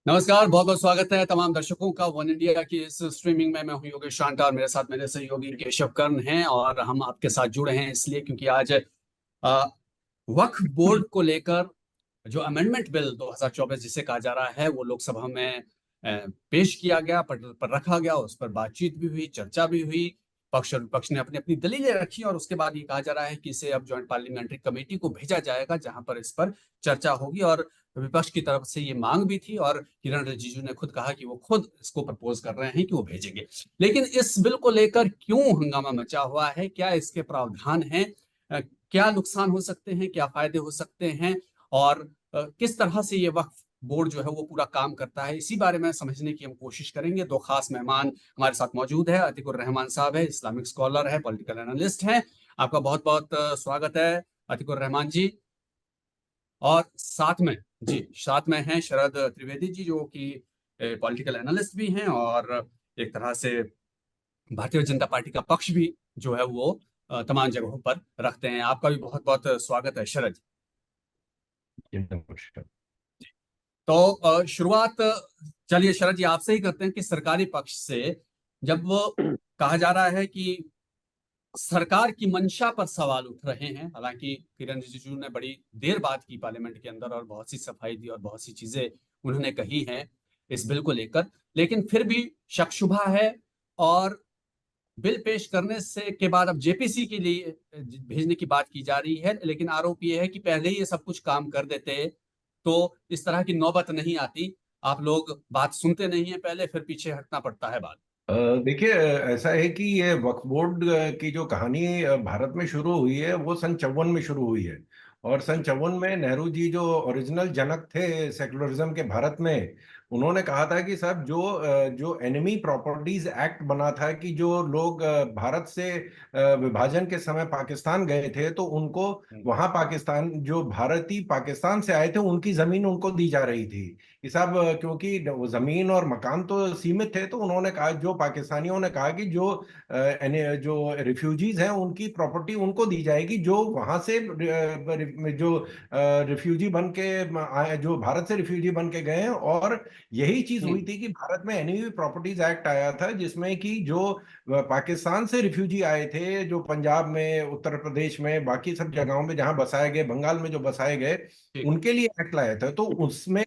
नमस्कार, बहुत बहुत स्वागत है तमाम दर्शकों का वन इंडिया की इस स्ट्रीमिंग में। मैं हूं योगेश शांटा और मेरे साथ मेरे सहयोगी केशव कर्ण हैं और हम आपके साथ जुड़े हैं इसलिए क्योंकि आज अ, वक्फ बोर्ड को लेकर जो अमेंडमेंट बिल 2024 जिसे कहा जा रहा है वो लोकसभा में पेश किया गया, पटल पर रखा गया। उस पर बातचीत भी हुई, चर्चा भी हुई। पक्ष और विपक्ष ने अपनी अपनी दलीलें रखी और उसके बाद ये कहा जा रहा है कि इसे अब ज्वाइंट पार्लियामेंट्री कमेटी को भेजा जाएगा जहां पर इस पर चर्चा होगी। और विपक्ष की तरफ से ये मांग भी थी और किरण रिजिजू ने खुद कहा कि वो खुद इसको प्रपोज कर रहे हैं कि वो भेजेंगे। लेकिन इस बिल को लेकर क्यों हंगामा मचा हुआ है, क्या इसके प्रावधान हैं, क्या नुकसान हो सकते हैं, क्या फायदे हो सकते हैं, और किस तरह से ये वक्फ बोर्ड जो है वो पूरा काम करता है, इसी बारे में समझने की हम कोशिश करेंगे। दो खास मेहमान हमारे साथ मौजूद है। अतीकुर रहमान साहब है, इस्लामिक स्कॉलर है, पॉलिटिकल एनालिस्ट है। आपका बहुत बहुत स्वागत है अतीकुर रहमान जी। और साथ में हैं शरद त्रिवेदी जी, जो कि पॉलिटिकल एनालिस्ट भी हैं और एक तरह से भारतीय जनता पार्टी का पक्ष भी जो है वो तमाम जगहों पर रखते हैं। आपका भी बहुत बहुत स्वागत है शरद। नमस्कार। तो शुरुआत चलिए शरद जी आपसे ही करते हैं कि सरकारी पक्ष से जब वो कहा जा रहा है कि सरकार की मंशा पर सवाल उठ रहे हैं। हालांकि किरण रिजिजू ने बड़ी देर बात की पार्लियामेंट के अंदर और बहुत सी सफाई दी और बहुत सी चीजें उन्होंने कही हैं इस बिल को लेकर, लेकिन फिर भी शक शुबा है। और बिल पेश करने से के बाद अब जेपीसी के लिए भेजने की बात की जा रही है, लेकिन आरोप ये है कि पहले ही ये सब कुछ काम कर देते तो इस तरह की नौबत नहीं आती। आप लोग बात सुनते नहीं है पहले, फिर पीछे हटना पड़ता है बाद। देखिए, ऐसा है कि ये वक्फ बोर्ड की जो कहानी भारत में शुरू हुई है वो सन 54 में शुरू हुई है। और सन 54 में नेहरू जी जो ओरिजिनल जनक थे सेकुलरिज्म के भारत में, उन्होंने कहा था कि साहब जो एनिमी प्रॉपर्टीज एक्ट बना था कि जो लोग भारत से विभाजन के समय पाकिस्तान गए थे तो उनको वहां पाकिस्तान जो भारतीय पाकिस्तान से आए थे उनकी जमीन उनको दी जा रही थी कि साहब क्योंकि वो जमीन और मकान तो सीमित थे, तो उन्होंने कहा, जो पाकिस्तानियों ने कहा कि जो रिफ्यूजीज हैं उनकी प्रॉपर्टी उनको दी जाएगी, जो वहां से जो रिफ्यूजी बन के आए, जो भारत से रिफ्यूजी बन के गए हैं। और यही चीज हुई थी कि भारत में एनिमी प्रॉपर्टीज एक्ट आया था जिसमें कि जो पाकिस्तान से रिफ्यूजी आए थे, जो पंजाब में, उत्तर प्रदेश में, बाकी सब जगहों में जहां बसाए गए, बंगाल में जो बसाए गए, ठीक। उनके लिए एक्ट लाया था। तो उसमें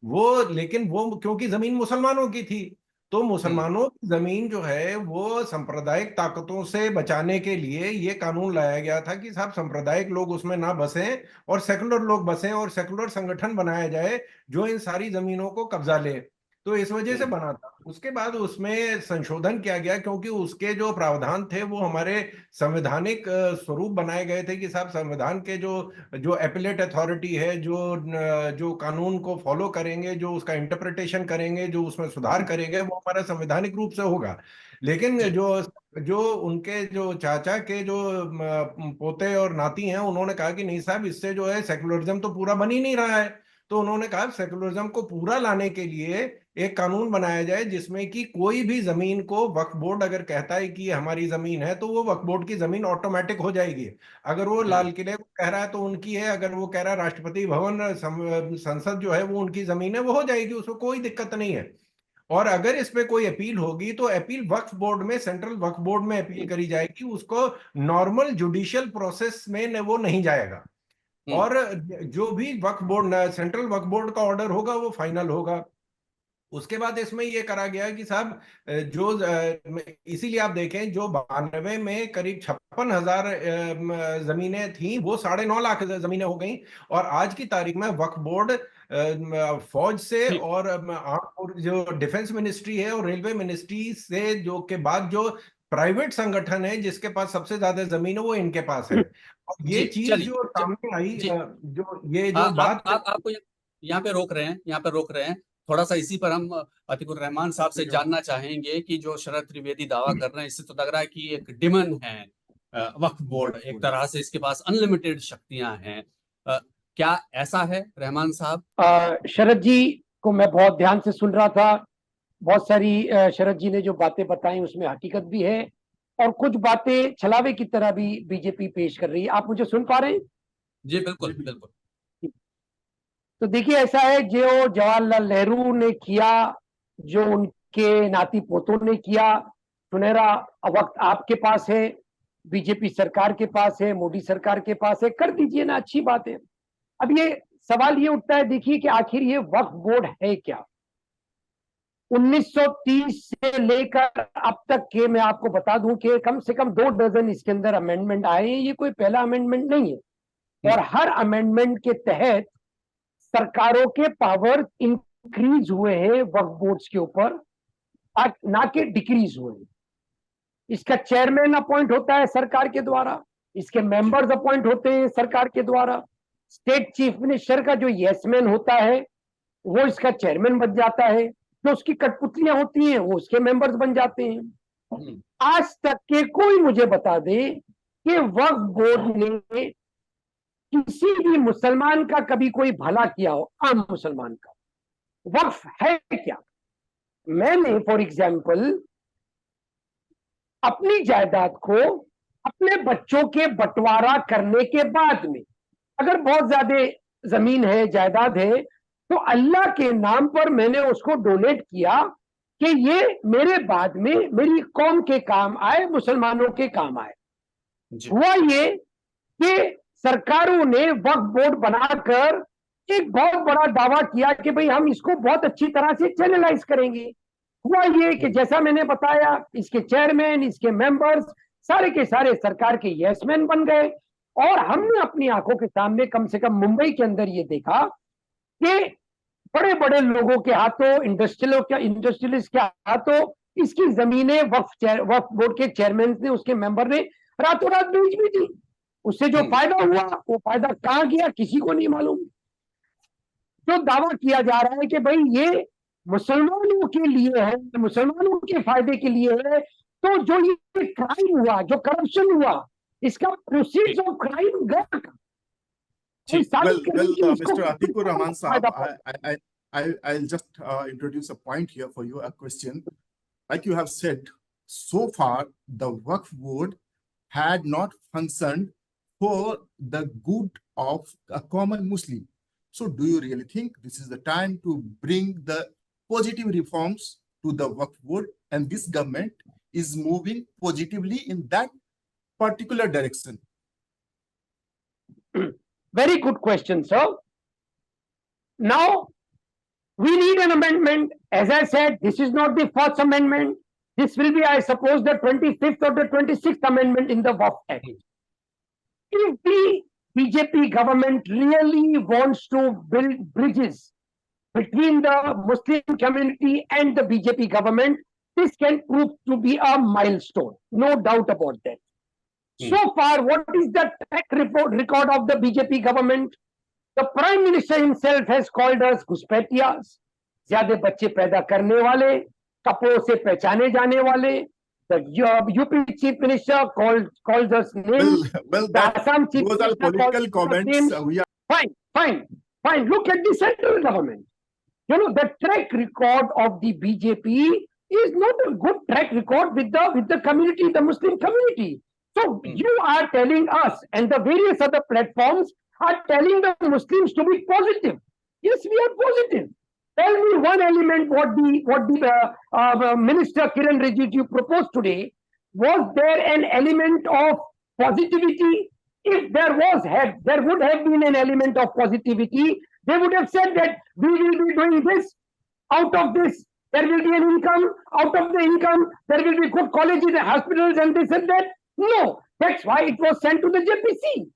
वो, लेकिन वो क्योंकि जमीन मुसलमानों की थी, तो हम्म। मुसलमानों की जमीन जो है वो सांप्रदायिक ताकतों से बचाने के लिए ये कानून लाया गया था कि साहब सांप्रदायिक लोग उसमें ना बसें और सेकुलर लोग बसें और सेकुलर संगठन बनाया जाए जो इन सारी जमीनों को कब्जा ले। तो इस वजह से हम्म। बना था। उसके बाद उसमें संशोधन किया गया क्योंकि उसके जो प्रावधान थे वो हमारे संवैधानिक स्वरूप बनाए गए थे कि साहब संविधान के जो जो एपिलेट अथॉरिटी है, जो कानून को फॉलो करेंगे, जो उसका इंटरप्रिटेशन करेंगे, जो उसमें सुधार करेंगे, वो हमारा संवैधानिक रूप से होगा। लेकिन जी। जो जो उनके जो चाचा के जो पोते और नाती हैं, उन्होंने कहा कि नहीं साहब, इससे जो है सेकुलरिज्म तो पूरा बन ही नहीं रहा है। तो उन्होंने कहा सेकुलरिज्म को पूरा लाने के लिए एक कानून बनाया जाए जिसमें कि कोई भी जमीन को वक्फ बोर्ड अगर कहता है कि ये हमारी जमीन है तो वो वक्फ बोर्ड की जमीन ऑटोमेटिक हो जाएगी। अगर वो हम्म। लाल किले को कह रहा है तो उनकी है, अगर वो कह रहा है राष्ट्रपति भवन संसद जो है वो उनकी जमीन है, वो हो जाएगी, उसको कोई दिक्कत नहीं है। और अगर इस पे कोई अपील होगी तो अपील वक्फ बोर्ड में, सेंट्रल वक्फ बोर्ड में अपील करी जाएगी, उसको नॉर्मल जुडिशियल प्रोसेस में वो नहीं जाएगा। हम्म। और जो भी वक्फ बोर्ड, सेंट्रल वक्फ बोर्ड का ऑर्डर होगा वो फाइनल होगा। उसके बाद इसमें ये करा गया कि साहब इसीलिए आप देखें, जो 92 में करीब 56,000 जमीनें थी वो 9.5 लाख जमीनें हो गई। और आज की तारीख में वक्फ बोर्ड फौज से ठीक। और जो डिफेंस मिनिस्ट्री है और रेलवे मिनिस्ट्री से जो के बाद जो प्राइवेट संगठन है जिसके पास सबसे ज्यादा जमीन है वो इनके पास है। और ये जी चीज चलिए। जो सामने आई, जी। जो ये जो बात। आप आपको यहाँ पे रोक रहे हैं, यहाँ पे रोक रहे हैं। थोड़ा सा इसी पर हम अतीकुर रहमान साहब से जानना चाहेंगे कि जो शरद त्रिवेदी दावा कर रहे हैं इससे तो लग रहा है कि एक डिमन है वक्फ बोर्ड, एक तरह से इसके पास अनलिमिटेड शक्तियां हैं। अ, क्या ऐसा है रहमान साहब? शरद जी को मैं बहुत ध्यान से सुन रहा था। बहुत सारी शरद जी ने जो बातें बताई उसमें हकीकत भी है और कुछ बातें छलावे की तरह भी बीजेपी पेश कर रही है। आप मुझे सुन पा रहे हैं? जी बिल्कुल बिल्कुल। तो देखिए ऐसा है, जो जवाहरलाल नेहरू ने किया, जो उनके नाती पोतों ने किया, सुनहरा वक्त आपके पास है, बीजेपी सरकार के पास है, मोदी सरकार के पास है, कर दीजिए ना, अच्छी बात है। अब ये सवाल ये उठता है, देखिए कि आखिर ये वक्फ बोर्ड है क्या। 1930 से लेकर अब तक के मैं आपको बता दूं कि कम से कम 2 डजन इसके अंदर अमेंडमेंट आए हैं। ये कोई पहला अमेंडमेंट नहीं है। और हर अमेंडमेंट के तहत सरकारों के पावर इंक्रीज हुए हैं वक्फ बोर्ड्स के ऊपर, ना कि डिक्रीज हुए हैं। इसका चेयरमैन अपॉइंट होता है सरकार के द्वारा, इसके मेंबर्स अपॉइंट होते हैं सरकार के द्वारा। स्टेट चीफ मिनिस्टर का जो यसमैन होता है वो इसका चेयरमैन बन जाता है, जो उसकी कठपुतलियां होती हैं वो उसके मेंबर्स बन जाते हैं। आज तक के कोई मुझे बता दे कि वक्फ बोर्ड ने किसी भी मुसलमान का कभी कोई भला किया हो, आम मुसलमान का। वक्फ है क्या? मैंने फॉर एग्जाम्पल अपनी जायदाद को अपने बच्चों के बंटवारा करने के बाद में, अगर बहुत ज्यादा जमीन है, जायदाद है, तो अल्लाह के नाम पर मैंने उसको डोनेट किया कि ये मेरे बाद में मेरी कौम के काम आए, मुसलमानों के काम आए। हुआ ये कि सरकारों ने वक्फ बोर्ड बनाकर एक बहुत बड़ा दावा किया कि भाई हम इसको बहुत अच्छी तरह से चैनलाइज करेंगे। हुआ ये कि जैसा मैंने बताया, इसके चेयरमैन, इसके मेंबर्स सारे के सारे सरकार के यसमैन बन गए। और हमने अपनी आंखों के सामने कम से कम मुंबई के अंदर ये देखा कि बड़े बड़े लोगों के हाथों, इंडस्ट्रियलिस्ट के हाथों इसकी जमीनें वक्फ बोर्ड के चेयरमैन ने, उसके मेंबर ने रातों रात बेच भी दी। उससे जो फायदा हुआ वो फायदा कहां गया किसी को नहीं मालूम। जो दावा किया जा रहा है कि भाई ये मुसलमानों के लिए है, मुसलमानों के फायदे के लिए है, तो जो ये क्राइम हुआ, जो करप्शन हुआ, इसका प्रोसीड्स ऑफ क्राइम गया। Mr. Atikur Rahman Saab, I'll just introduce a point here for you, a question. Like you have said, so far the Waqf Board had not functioned for the good of a common Muslim. So do you really think this is the time to bring the positive reforms to the Waqf Board, and this government is moving positively in that particular direction? Very good question, sir. Now, we need an amendment. As I said, this is not the first amendment. This will be, I suppose, the 25th or the 26th amendment in the Waqf Act. If the BJP government really wants to build bridges between the Muslim community and the BJP government, this can prove to be a milestone. No doubt about that. So far, what is the track record of the BJP government? The Prime Minister himself has called us घुसपैठियास, ज्यादा बच्चे पैदा करने वाले, कपड़ों से पहचाने जाने वाले. The UP Chief Minister calls us names. Well, the Assam Chief those are political comments. Fine. Look at the central government. You know, the track record of the BJP is not a good track record with the community, the Muslim community. So you are telling us, and the various other platforms are telling the Muslims to be positive. Yes, we are positive. Tell me one element what the Minister Kiran Rijiju proposed today. Was there an element of positivity? If there would have been an element of positivity. They would have said that we will be doing this. Out of this, there will be an income. Out of the income, there will be good colleges and hospitals and this and that. No, that's why it was sent to the JPC.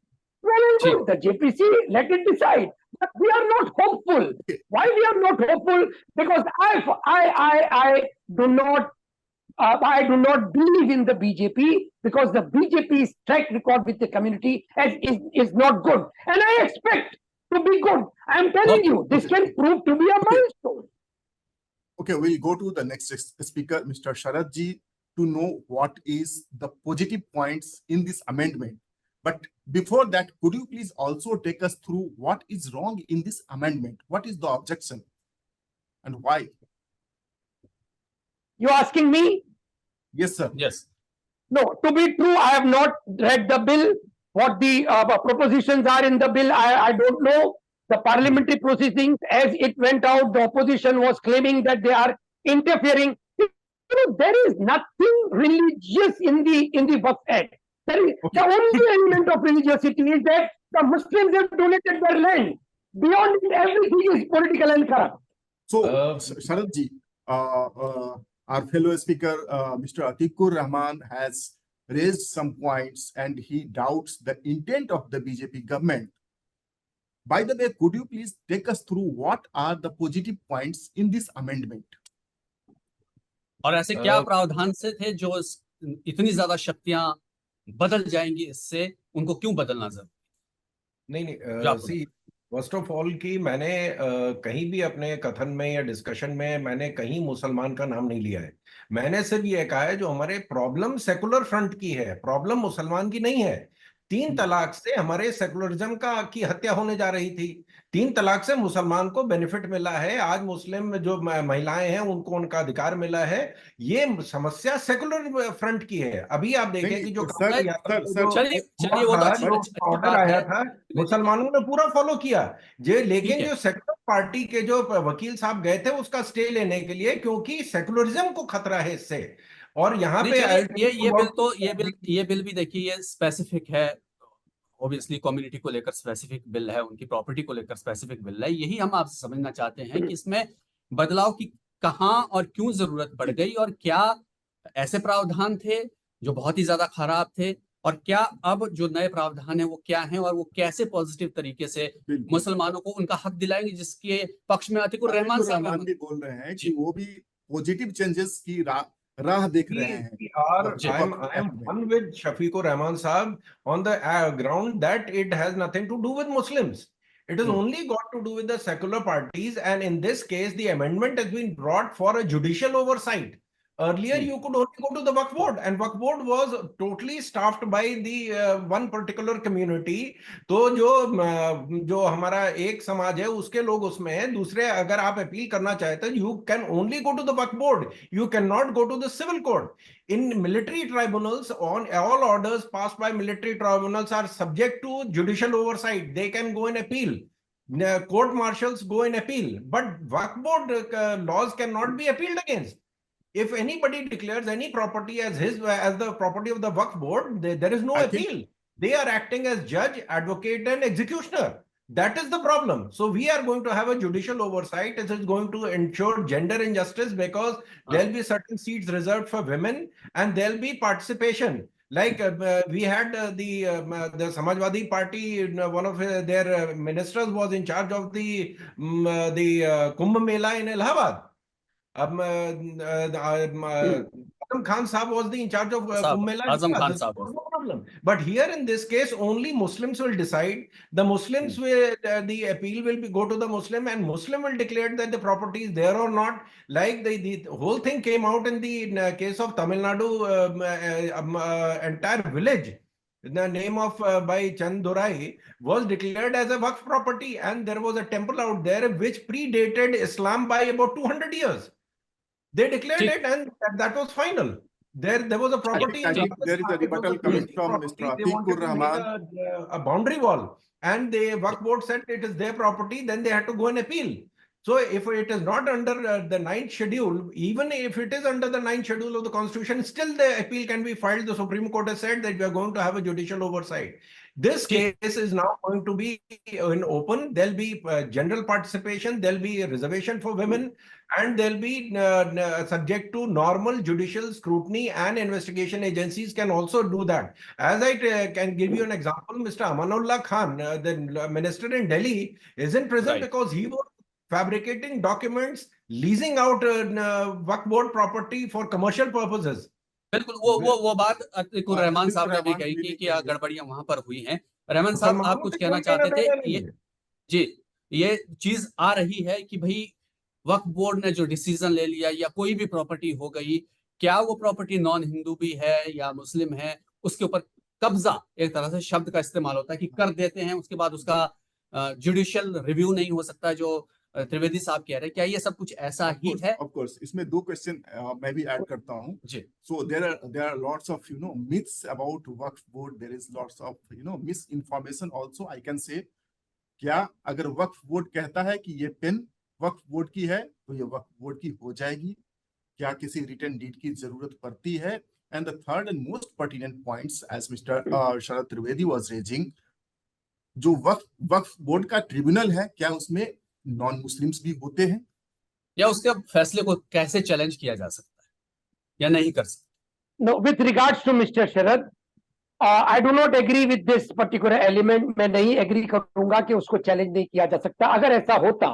Well and good, the JPC, let it decide. But we are not hopeful. Why we are not hopeful? Because I do not believe in the BJP, because the BJP's track record with the community is not good. And I expect to be good. I am telling you, this can prove to be a milestone. Okay, we'll go to the next speaker, Mr. Sharad Ji, to know what is the positive points in this amendment. But before that, could you please also take us through what is wrong in this amendment? What is the objection and why? You asking me? Yes, sir. Yes. No, to be true, I have not read the bill. What the propositions are in the bill, I don't know. the parliamentary proceedings as it went out, the opposition was claiming that they are interfering. You know, there is nothing religious in the Waqf Act. The only element of religiosity is that the Muslims have donated their land. Beyond it, everything is political and corrupt. So, Sharad ji, our fellow speaker, Mr. Atikur Rahman, has raised some points and he doubts the intent of the BJP government. By the way, could you please take us through what are the positive points in this amendment? और ऐसे क्या प्रावधान से थे जो इतनी ज्यादा शक्तियां बदल जाएंगी, इससे उनको क्यों बदलना जरूरी? नहीं, फर्स्ट ऑफ ऑल कि मैंने कहीं भी अपने कथन में या डिस्कशन में मैंने कहीं मुसलमान का नाम नहीं लिया है। मैंने सिर्फ ये कहा है जो हमारे प्रॉब्लम सेकुलर फ्रंट की है, प्रॉब्लम मुसलमान की नहीं है। 3 तलाक से हमारे सेकुलरिज्म की हत्या होने जा रही थी। 3 तलाक से मुसलमान को बेनिफिट मिला है। आज मुस्लिम जो महिलाएं हैं उनको उनका अधिकार मिला है। ये समस्या सेकुलर फ्रंट की है। अभी आप देखें कि जो ऑर्डर आया था मुसलमानों ने पूरा फॉलो किया। लेकिन जो सेकुलर पार्टी के जो वकील साहब गए थे उसका स्टे लेने के लिए, क्योंकि सेकुलरिज्म को खतरा है इससे। और यहाँ पे ये बिल भी देखिए, ये स्पेसिफिक है, ऑब्वियसली कम्युनिटी को लेकर स्पेसिफिक बिल है, उनकी प्रॉपर्टी को लेकर स्पेसिफिक बिल है। यही हम आपसे समझना चाहते हैं कि इसमें बदलाव की कहां और क्यों जरूरत पड़ गई, और क्या ऐसे प्रावधान थे जो बहुत ही ज्यादा खराब थे, और क्या अब जो नए प्रावधान है वो क्या हैं, और वो कैसे पॉजिटिव तरीके से मुसलमानों को उनका हक दिलाएंगे, जिसके पक्ष में अतीकुर रहमान साहब भी बोल रहे हैं कि वो भी पॉजिटिव चेंजेस की राह देख रहे हैं। I am one with Shafiqur Rahman Saab on the ground that it has nothing to do with Muslims. It has only got to do with the secular parties, and in this case, the amendment has been brought for a judicial oversight. Earlier, you could only go to the Waqf Board, and Waqf Board was totally staffed by the one particular community. तो जो हमारा एक समाज है उसके लोग उसमें हैं, दूसरे अगर आप अपील करना चाहते हैं, you can only go to the Waqf Board. You cannot go to the civil court. In military tribunals, on all orders passed by military tribunals are subject to judicial oversight. They can go and appeal. Court martials go and appeal, but Waqf Board laws cannot be appealed against. If anybody declares any property as the property of the Waqf Board, there is no appeal. They are acting as judge, advocate, and executioner. That is the problem. So we are going to have a judicial oversight. It is going to ensure gender injustice, because there'll be certain seats reserved for women, and there'll be participation. Like we had the Samajwadi Party, one of their ministers was in charge of the Kumbh Mela in Allahabad. Azam Khan Saab was in charge of Kumbh Mela. Azam Khan Saab. No problem. But here in this case, only Muslims will decide. The Muslims will, the appeal will go to the Muslim, and Muslim will declare that the property is there or not. Like the whole thing came out in the case of Tamil Nadu, entire village. The name of by Chandurai was declared as a Waqf property, and there was a temple out there which predated Islam by about 200 years. They declared it, and that was final. There was a property. There is a rebuttal coming from Mr. Atikur Rahman. A boundary wall, and the Waqf Board said it is their property. Then they had to go and appeal. So if it is not under the 9th schedule, even if it is under the 9th schedule of the Constitution, still the appeal can be filed. The Supreme Court has said that we are going to have a judicial oversight. This case is now going to be in open. There'll be general participation. There'll be a reservation for women, and there'll be subject to normal judicial scrutiny, and investigation agencies can also do that. As I can give you an example, Mr. Amanullah Khan, the minister in Delhi, is in prison because he was fabricating documents, leasing out Waqf Board property for commercial purposes. बिल्कुल वो बात अतीकुर रहमान साहब ने भी कही कि क्या गड़बड़ियां वहां पर हुई हैं। रहमान साहब, आप कुछ कहना चाहते थे? ये चीज आ रही है कि भाई वक्फ बोर्ड ने जो डिसीजन ले लिया, या कोई भी प्रॉपर्टी हो गई, क्या वो प्रॉपर्टी नॉन हिंदू भी है या मुस्लिम है, उसके ऊपर कब्जा, एक तरह से शब्द का इस्तेमाल होता है कि कर देते हैं, उसके बाद उसका जुडिशियल रिव्यू नहीं हो सकता, जो त्रिवेदी साहब कह रहे हैं। क्या ये सब कुछ ऐसा ही है? ऑफ कोर्स इसमें 2 क्वेश्चन मैं भी ऐड करता हूं जी। So there are lots of myths about Waqf Board. There is lots of misinformation also, I can say. क्या अगर वक्फ बोर्ड कहता है कि ये पेन वक्फ बोर्ड की है तो ये वक्फ बोर्ड की हो जाएगी? क्या किसी रिटर्न डीड की जरूरत पड़ती है? And the third and most pertinent points as mister Sharad Trivedi was raising, जो वक्फ बोर्ड का ट्रिब्यूनल है, क्या उसमें नॉन मुस्लिम्स भी होते हैं? या उसके फैसले को कैसे चैलेंज किया जा सकता है या नहीं कर सकते? No, with regards to Mr. Sharad, I do not agree with this particular element. मैं नहीं एग्री करूंगा कि उसको चैलेंज नहीं किया जा सकता। अगर ऐसा होता,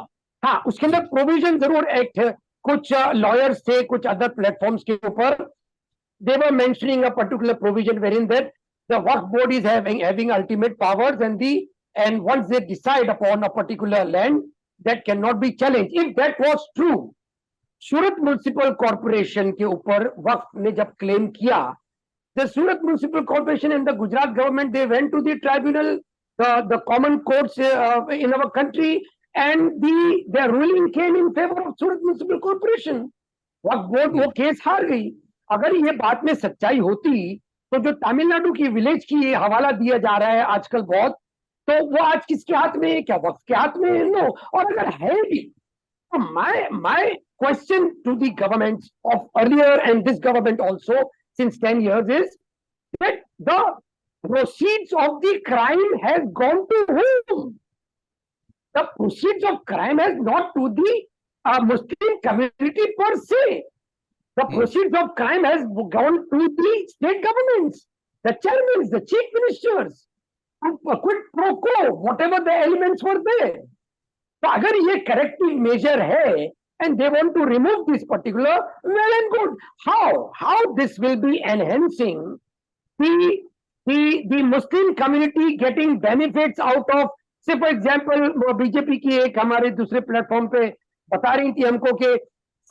हाँ, उसके अंदर प्रोविजन जरूर एक्ट है। कुछ लॉयर्स थे, कुछ अदर प्लेटफॉर्म्स के ऊपर, they were mentioning a particular provision wherein that the Waqf board is having ultimate powers, and once they decide upon a particular land, that cannot be challenged. If that was true, Surat municipal corporation के ऊपर वक्फ ने जब claim किया, the Surat Municipal Corporation and the Gujarat government, they went to the tribunal, the common courts in our country, and their ruling came in favor of Surat Municipal Corporation. Waqf board वो case हार गई। अगर ये बात में सच्चाई होती तो जो तमिलनाडु की विलेज की ये हवाला दिया जा रहा है आजकल बहुत, तो वो आज किसके हाथ में है? क्या वक्फ के हाथ में है? नो। और अगर है भी तो my question to the governments of earlier and this government also since 10 years is that the proceeds of the crime has gone to whom? The proceeds of crime has not to the Muslim community per se. The proceeds of crime has gone to the state governments, the chairmen, the chief ministers, quid pro quo, whatever the elements were there. तो अगर ये corrective measure है and they want to remove this particular, well and good. How this will be enhancing the Muslim community getting benefits out of, say for example, BJP की एक हमारे दूसरे platform पे बता रही थी हमको कि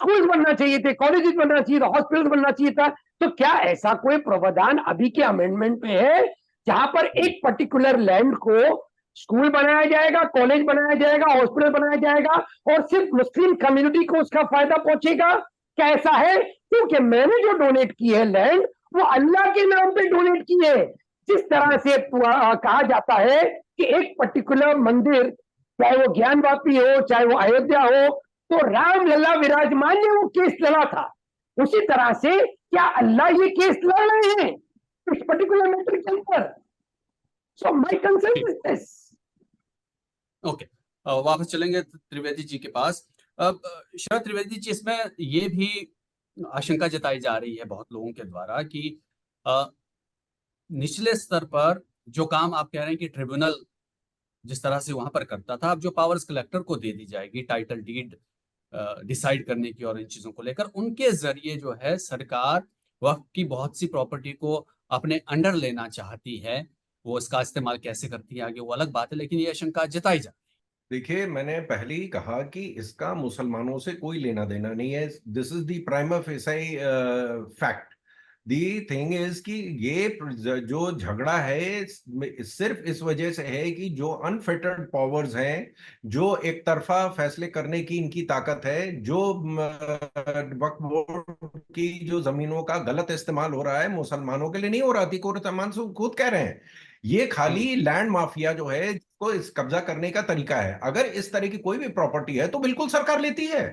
स्कूल बनना चाहिए थे, कॉलेजेस बनना चाहिए था, हॉस्पिटल बनना चाहिए था। तो क्या ऐसा कोई प्रावधान अभी के अमेंडमेंट में है जहां पर एक पर्टिकुलर लैंड को स्कूल बनाया जाएगा, कॉलेज बनाया जाएगा, हॉस्पिटल बनाया जाएगा और सिर्फ मुस्लिम कम्युनिटी को उसका फायदा पहुंचेगा? क्या ऐसा है? क्योंकि मैंने जो डोनेट की है लैंड, वो अल्लाह के नाम पे डोनेट की है। जिस तरह से कहा जाता है कि एक पर्टिकुलर मंदिर, चाहे वो ज्ञानवापी हो, चाहे वो अयोध्या हो, तो राम लला विराजमान ने वो केस लड़ा था। उसी तरह से क्या अल्लाह ये केस लड़ रहे हैं इस पर्टिकुलर मैटर के ऊपर? So my concern is this. Okay, वापस चलेंगे त्रिवेदी जी के पास। अब शरद त्रिवेदी जी, इसमें ये भी आशंका जताई जा रही है बहुत लोगों के द्वारा कि निचले स्तर पर जो काम आप कह रहे हैं कि ट्रिब्यूनल जिस तरह से वहां पर करता था, अब जो पावर्स कलेक्टर को दे दी जाएगी टाइटल डीड डिसाइड करने की और इन चीजों को लेकर, उनके जरिए जो है सरकार वक्फ की बहुत सी प्रॉपर्टी को अपने अंडर लेना चाहती है। वो इसका इस्तेमाल कैसे करती है आगे वो अलग बात है, लेकिन ये आशंका जताई जा। देखिए, मैंने पहले ही कहा कि इसका मुसलमानों से कोई लेना देना नहीं है। This is the prima facie fact. The thing is कि ये जो झगड़ा है सिर्फ इस वजह से है कि जो अनफिटर्ड पावर्स हैं, जो एक तरफा फैसले करने की इनकी ताकत है, जो वक्फ बोर्ड की जो जमीनों का गलत इस्तेमाल हो रहा है मुसलमानों के लिए नहीं हो रहा थी। खुद कह रहे हैं ये खाली लैंड माफिया जो है जिसको इस कब्जा करने का तरीका है। अगर इस तरह की कोई भी प्रॉपर्टी है तो बिल्कुल सरकार लेती है।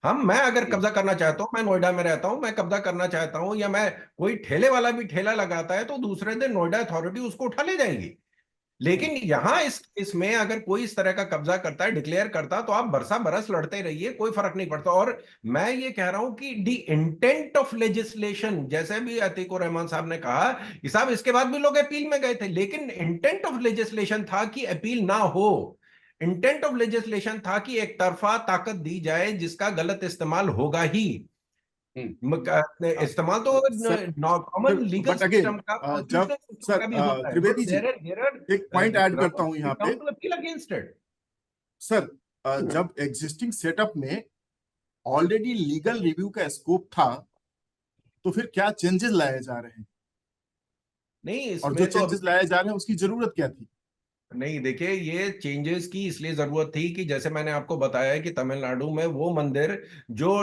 मैं अगर कब्जा करना चाहता हूं, मैं नोएडा में रहता हूं, मैं कब्जा करना चाहता हूं, या मैं कोई ठेले वाला भी ठेला लगाता है तो दूसरे दिन नोएडा अथॉरिटी उसको उठा ले जाएगी। लेकिन यहां इसमें अगर कोई इस तरह का कब्जा करता है, डिक्लेयर करता, तो आप बरसा बरस लड़ते रहिए, कोई फर्क नहीं पड़ता। और मैं ये कह रहा हूं कि दी इंटेंट ऑफ लेजिस्लेशन, जैसे भी अतीक उर रहमान साहब ने कहा कि साहब इसके बाद भी लोग अपील में गए थे, लेकिन इंटेंट ऑफ लेजिस्लेशन था कि अपील ना हो। इंटेंट ऑफ लेजिस्लेशन था कि एक तरफा ताकत दी जाए जिसका गलत इस्तेमाल होगा ही। इस्तेमाल तो कॉमन लीगल सिस्टम का। जब सर त्रिवेदी जी एक पॉइंट ऐड करता हूं यहाँ पे सर, जब एग्जिस्टिंग सेटअप में ऑलरेडी लीगल रिव्यू का स्कोप था, तो फिर क्या चेंजेस लाए जा रहे हैं? नहीं, और जो चेंजेस लाए जा रहे हैं उसकी जरूरत क्या थी? नहीं, देखिए, ये चेंजेस की इसलिए जरूरत थी कि जैसे मैंने आपको बताया कि तमिलनाडु में वो मंदिर जो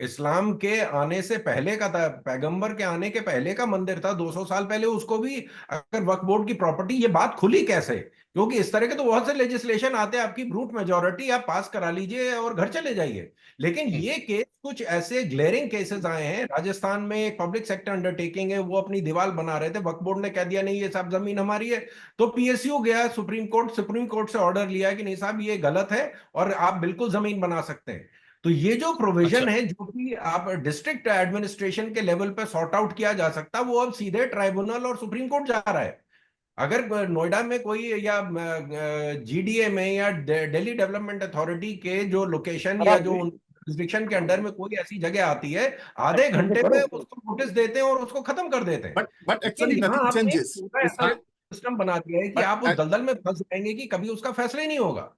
इस्लाम के आने से पहले का था, पैगंबर के आने के पहले का मंदिर था 200 साल पहले, उसको भी अगर वक्फ बोर्ड की प्रॉपर्टी, ये बात खुली कैसे क्योंकि इस तरह के तो बहुत से लेजिस्लेशन आते हैं, आपकी ब्रूट मेजोरिटी, आप पास करा लीजिए और घर चले जाइए। लेकिन ये केस कुछ ऐसे ग्लेरिंग केसेस आए हैं। राजस्थान में एक पब्लिक सेक्टर अंडरटेकिंग है, वो अपनी दीवार बना रहे थे, वक्फ बोर्ड ने कह दिया नहीं ये सब जमीन हमारी है, तो पीएसयू गया सुप्रीम कोर्ट से ऑर्डर लिया कि नहीं साहब ये गलत है और आप बिल्कुल जमीन बना सकते हैं। तो ये जो प्रोविजन है जो कि आप डिस्ट्रिक्ट एडमिनिस्ट्रेशन के लेवल पे सॉर्ट आउट किया जा सकता, वो अब सीधे ट्राइब्यूनल और सुप्रीम कोर्ट जा रहा है। अगर नोएडा में कोई या जीडीए में या दिल्ली डेवलपमेंट अथॉरिटी के जो लोकेशन या जो जुरिस्डिक्शन के अंडर में कोई ऐसी जगह आती है, आधे घंटे में उसको नोटिस देते हैं और उसको खत्म कर देते हैं। But actually nothing changes. ऐसा सिस्टम बना दिया है कि आप उस दलदल में फंस जाएंगे कि कभी उसका फैसला ही नहीं होगा।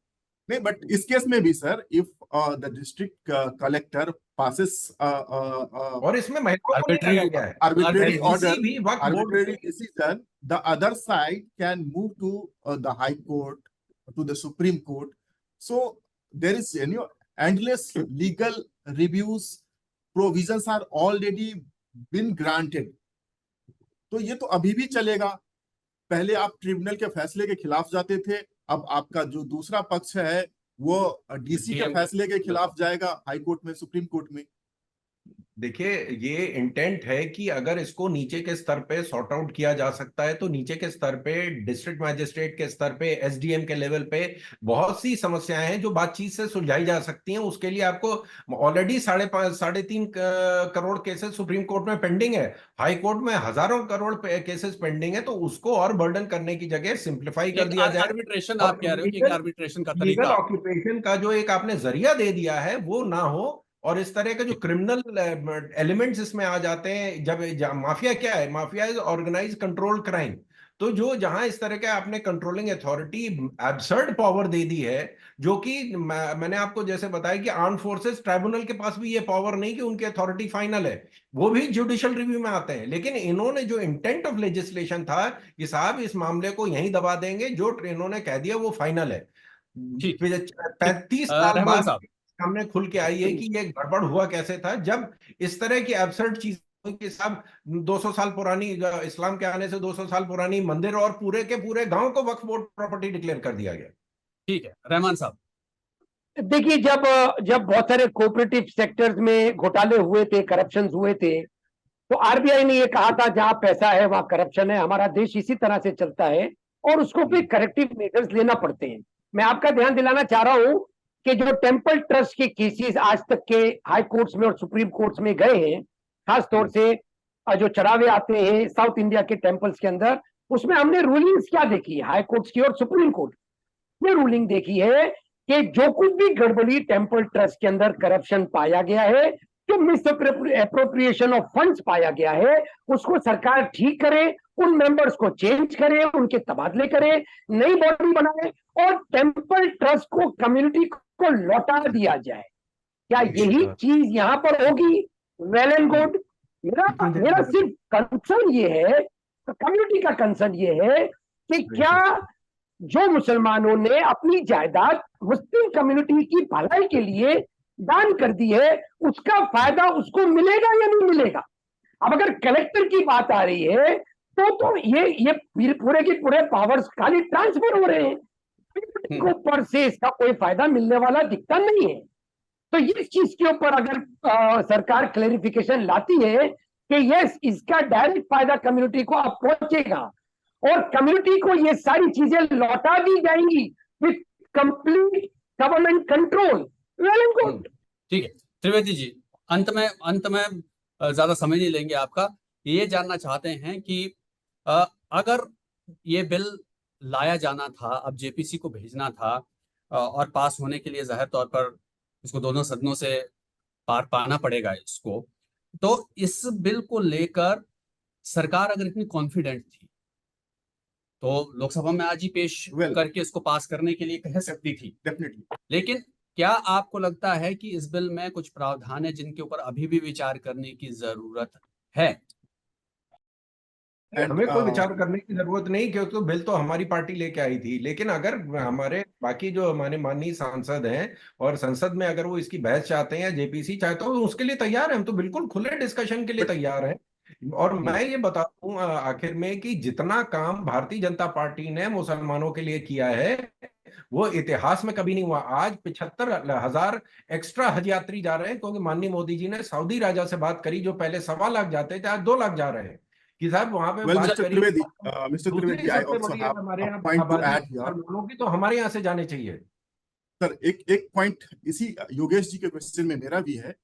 नहीं, बट इस केस में भी sir, if the district collector passes और इसमें महिलाओं को नहीं लाया गया है arbitrary order, किसी भी वक्त arbitrary decision, the other side can move to the High Court, to the Supreme Court. So there is endless legal reviews, provisions are already been granted. तो ये तो अभी भी चलेगा। पहले आप ट्रिब्यूनल के फैसले के खिलाफ जाते थे, अब आपका जो दूसरा पक्ष है वो डीसी के फैसले के खिलाफ जाएगा हाई कोर्ट में, सुप्रीम कोर्ट में। देखिए ये इंटेंट है कि अगर इसको नीचे के स्तर पे सॉर्ट आउट किया जा सकता है तो नीचे के स्तर पे डिस्ट्रिक्ट मैजिस्ट्रेट के स्तर पे एसडीएम के लेवल पे बहुत सी समस्याएं हैं जो बातचीत से सुलझाई जा सकती हैं। उसके लिए आपको already 3.5 crore cases supreme court में पेंडिंग है, हाई कोर्ट में हजारों करोड़ केसेस पेंडिंग है, तो उसको और बर्डन करने की जगह सिंप्लीफाई कर दिया जाए। आर्बिट्रेशन आप कह रहे हो कि आर्बिट्रेशन का तरीका, लीगल ऑक्यूपेशन का जो एक आपने जरिया दे दिया है वो ना हो, और इस तरह के जो क्रिमिनल एलिमेंट्स इसमें आ जाते हैं। जब माफिया क्या है, mafia is organise control crime. तो जो जहां इस तरह के आपने कंट्रोलिंग अथॉरिटी एब्सर्ड पावर दे दी है, जो कि मैंने आपको जैसे बताया कि आर्म फोर्सेस ट्राइब्यूनल के पास भी ये पावर नहीं कि उनकी अथॉरिटी फाइनल है, वो भी जुडिशियल रिव्यू में आते हैं। लेकिन इन्होंने जो इंटेंट ऑफ लेजिस्लेशन था कि साहब इस मामले को यहीं दबा देंगे, जो इन्होंने कह दिया वो फाइनल है। 35 साल बाद सामने खुल के आई है कि ये गड़बड़ हुआ कैसे था, जब इस तरह की एब्सर्ड चीज के साथ 200 साल पुरानी, इस्लाम के आने से 200 साल पुरानी मंदिर और पूरे के पूरे गांव को वक्फ बोर्ड प्रॉपर्टी डिक्लेयर कर दिया गया। ठीक है रहमान साहब। देखिए जब बहुत सारे कोऑपरेटिव सेक्टर्स में घोटाले हुए थे, करप्शन हुए थे, तो आरबीआई ने ये कहा था जहां पैसा है वहां करप्शन है। हमारा देश इसी तरह से चलता है और उसको फिर करेक्टिव मेजर्स लेना पड़ते हैं। मैं आपका ध्यान दिलाना चाह रहा हूं कि जो टेम्पल ट्रस्ट के केसेस आज तक के हाई कोर्ट्स में और सुप्रीम कोर्ट्स में गए हैं, खास तौर से जो चढ़ावे आते हैं साउथ इंडिया के टेम्पल्स के अंदर, उसमें हमने रूलिंग्स क्या देखी है हाई कोर्ट्स की और सुप्रीम कोर्ट ने रूलिंग देखी है कि जो कुछ भी गड़बड़ी टेम्पल ट्रस्ट के अंदर करप्शन पाया गया है, जो मिस एप्रोप्रिएशन ऑफ फंड्स पाया गया है, उसको सरकार ठीक करे, उन मेंबर्स को चेंज करे, उनके तबादले करे, नई बॉडी बनाए और टेम्पल ट्रस्ट को कम्युनिटी को लौटा दिया जाए। क्या यही चीज यहां पर होगी? Well and good. मेरा सिर्फ कंसर्न ये है, कम्युनिटी का कंसर्न ये है कि क्या जो मुसलमानों ने अपनी जायदाद मुस्लिम कम्युनिटी की भलाई के लिए दान कर दी है, उसका फायदा उसको मिलेगा या नहीं मिलेगा? अब अगर कलेक्टर की बात आ रही है तो ये पूरे के पूरे पावर्स खाली ट्रांसफर हो रहे हैं, ऊपर से इसका कोई फायदा मिलने वाला दिखता नहीं है। तो इस चीज के ऊपर अगर सरकार क्लैरिफिकेशन लाती है कि यस इसका डायरेक्ट फायदा कम्युनिटी को अब पहुंचेगा और कम्युनिटी को ये सारी चीजें लौटा दी जाएंगी with complete government control, well and good. ठीक है त्रिवेदी जी, अंत में ज्यादा समय नहीं लेंगे आपका। ये जानना चाहते हैं कि अगर ये बिल लाया जाना था, अब जेपीसी को भेजना था और पास होने के लिए जाहिर तौर पर इसको दोनों सदनों से पार पाना पड़ेगा इसको, तो इस बिल को लेकर सरकार अगर इतनी कॉन्फिडेंट थी तो लोकसभा में आज ही पेश करके इसको पास करने के लिए कह सकती थी डेफिनेटली। लेकिन क्या आपको लगता है कि इस बिल में कुछ प्रावधान है जिनके ऊपर अभी भी विचार करने की जरूरत है? हमें कोई विचार करने की जरूरत नहीं, क्योंकि बिल तो हमारी पार्टी लेके आई थी। लेकिन अगर हमारे बाकी जो हमारे माननीय सांसद हैं और संसद में अगर वो इसकी बहस चाहते हैं या जेपीसी चाहते हो तो उसके लिए तैयार है, हम तो बिल्कुल खुले डिस्कशन के लिए तैयार हैं। और मैं ये बता दूं आखिर में कि जितना काम भारतीय जनता पार्टी ने मुसलमानों के लिए किया है वो इतिहास में कभी नहीं हुआ। आज 75,000 एक्स्ट्रा हज यात्री जा रहे हैं, क्योंकि माननीय मोदी जी ने सऊदी राजा से बात करी, जो पहले 1.25 लाख जाते थे आज 2 लाख जा रहे हैं। कि साहब वहां पे Well, बात Mr. करी। Trivedi, Mr. दूसरी Trivedi, I सबसे also बड़ी have हमारे a यहाँ point to आबादी add here. मुसलमानों की तो हमारे यहाँ से जाने चाहिए। सर, एक पॉइंट इसी योगेश जी के क्वेश्चन में मेरा भी है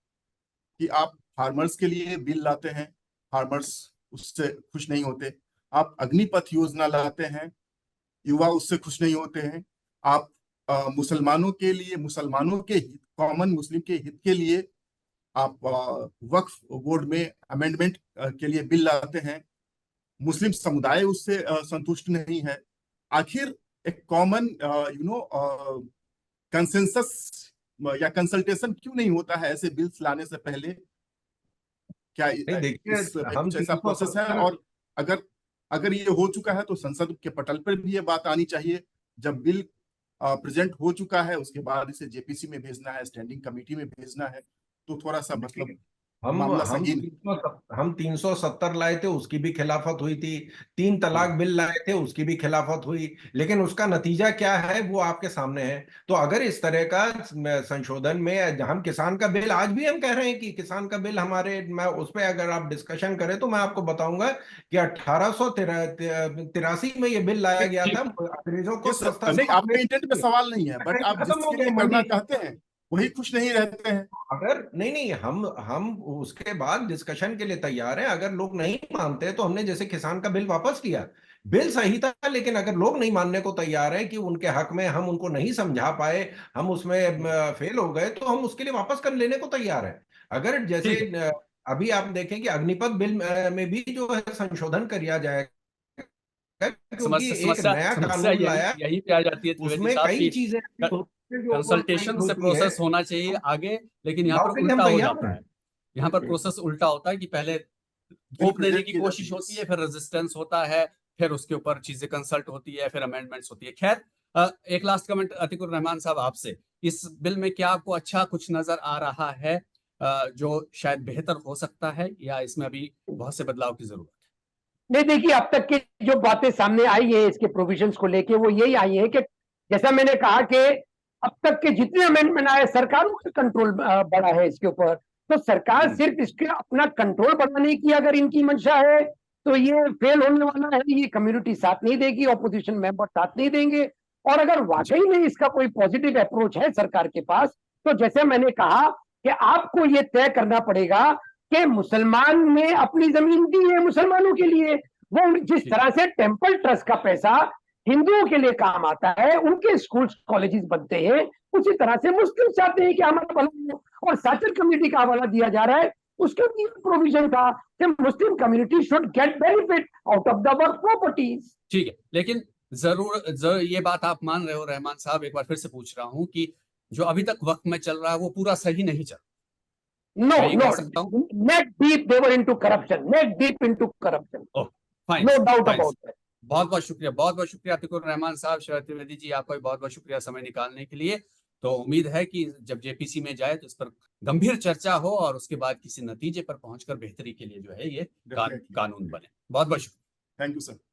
कि आप फार्मर्स के लिए बिल लाते हैं, फार्मर्स उससे खुश नहीं होते। आप अग्निपथ योजना लाते हैं, युवा उससे खुश नहीं होते हैं। आप मुसलमानों के लिए, मुसलमानों के हित, कॉमन मुस्लिम के हित के लिए आप वक्फ बोर्ड में अमेंडमेंट के लिए बिल लाते हैं, मुस्लिम समुदाय उससे संतुष्ट नहीं है। आखिर एक कॉमन कंसेंसस या कंसल्टेशन क्यों नहीं होता है ऐसे बिल्स लाने से पहले? क्या नहीं देखिए, इसमें हम कुछ ऐसा प्रोसेस है? और अगर अगर ये हो चुका है तो संसद के पटल पर भी ये बात आनी चाहिए। जब बिल प्रेजेंट हो चुका है उसके बाद इसे जेपीसी में भेजना है, स्टैंडिंग कमेटी में भेजना है, तो थोड़ा सा मतलब मामला संगीन। हम 370 लाए थे, उसकी भी खिलाफत हुई थी। 3 तलाक बिल लाए थे, उसकी भी खिलाफत हुई। लेकिन उसका नतीजा क्या है वो आपके सामने है। तो अगर इस तरह का संशोधन में हम किसान का बिल, आज भी हम कह रहे हैं कि किसान का बिल हमारे, मैं उस पर अगर आप डिस्कशन करें तो मैं आपको बताऊंगा कि 1883 में ये बिल लाया गया था। अंग्रेजों को सस्ता नहीं, आपके इंटेंट में सवाल नहीं है, बट आप खत्म हो जिसके लिए गया करना मंडी। चाहते हैं वही खुश नहीं रहते हैं। अगर नहीं, हम उसके बाद डिस्कशन के लिए तैयार हैं। अगर लोग नहीं मानते तो हमने जैसे किसान का बिल वापस लिया, बिल सही था, लेकिन अगर लोग नहीं मानने को तैयार हैं कि उनके हक में हम उनको नहीं समझा पाए, हम उसमें फेल हो गए, तो हम उसके लिए वापस कर लेने को तैयार हैं। अगर जैसे अभी आप देखें कि अग्निपथ बिल में भी जो है संशोधन किया जाएगा, क्योंकि एक नया कानून लाया, यही पे आ जाती है त्रिवेदी उसमें साहब कई की चीजें कंसल्टेशन से प्रोसेस होना चाहिए आगे, लेकिन यहाँ पर के लिए हम उल्टा हो तैयार जाता हैं। है। यहाँ पर प्रोसेस उल्टा होता है कि पहले थोप देने की कोशिश होती है, फिर रेजिस्टेंस होता है, फिर उसके ऊपर चीजें कंसल्ट होती है, फिर अमेंडमेंट्स होती है। खैर, एक लास्ट कमेंट अतीकुर रहमान साहब आपसे, इस बिल में क्या आपको अच्छा कुछ नजर आ रहा है जो शायद बेहतर हो सकता है, या इसमें अभी बहुत से बदलाव की जरूरत है? नहीं, देखिए, अब तक की जो बातें सामने आई है इसके प्रोविजंस को लेके वो यही आई है कि जैसा मैंने कहा कि अब तक के जितने अमेंडमेंट आए सरकारों का कंट्रोल बड़ा है इसके ऊपर। तो सरकार सिर्फ इसके अपना कंट्रोल बढ़ाने की अगर इनकी मंशा है तो ये फेल होने वाला है। ये कम्युनिटी साथ नहीं देगी, ऑपोजिशन मेंबर साथ नहीं देंगे। और अगर वाकई में इसका कोई पॉजिटिव अप्रोच है सरकार के पास, तो जैसे मैंने कहा कि आपको ये तय करना पड़ेगा कि मुसलमान ने अपनी जमीन दी है मुसलमानों के लिए, वो जिस तरह से टेंपल ट्रस्ट का पैसा हिंदुओं के लिए काम आता है, उनके स्कूल कॉलेजेस बनते हैं, उसी तरह से मुस्लिम चाहते हैं कि हमारा भला हो, और साचर कम्युनिटी का हवाला दिया जा रहा है। उसके लिए प्रोविजन था कि Muslim community should get benefit out of the work properties. ठीक है, लेकिन जरूर ये बात आप मान रहे हो रहमान साहब, एक बार फिर से पूछ रहा हूं कि जो अभी तक वक्त में चल रहा है वो पूरा सही नहीं चल? No, neck deep they were into corruption, neck deep into corruption. Oh, fine, no doubt fine. about that. बहुत बहुत शुक्रिया अतीकुर रहमान साहब, शरद त्रिवेदी जी, आपका भी बहुत समय समय निकालने के लिए। तो उम्मीद है कि जब जेपीसी में जाए तो इस पर गंभीर चर्चा हो और उसके बाद किसी नतीजे पर पहुंचकर बेहतरी के लिए जो है ये कानून बने। बहुत शुक्रिया। Thank you sir.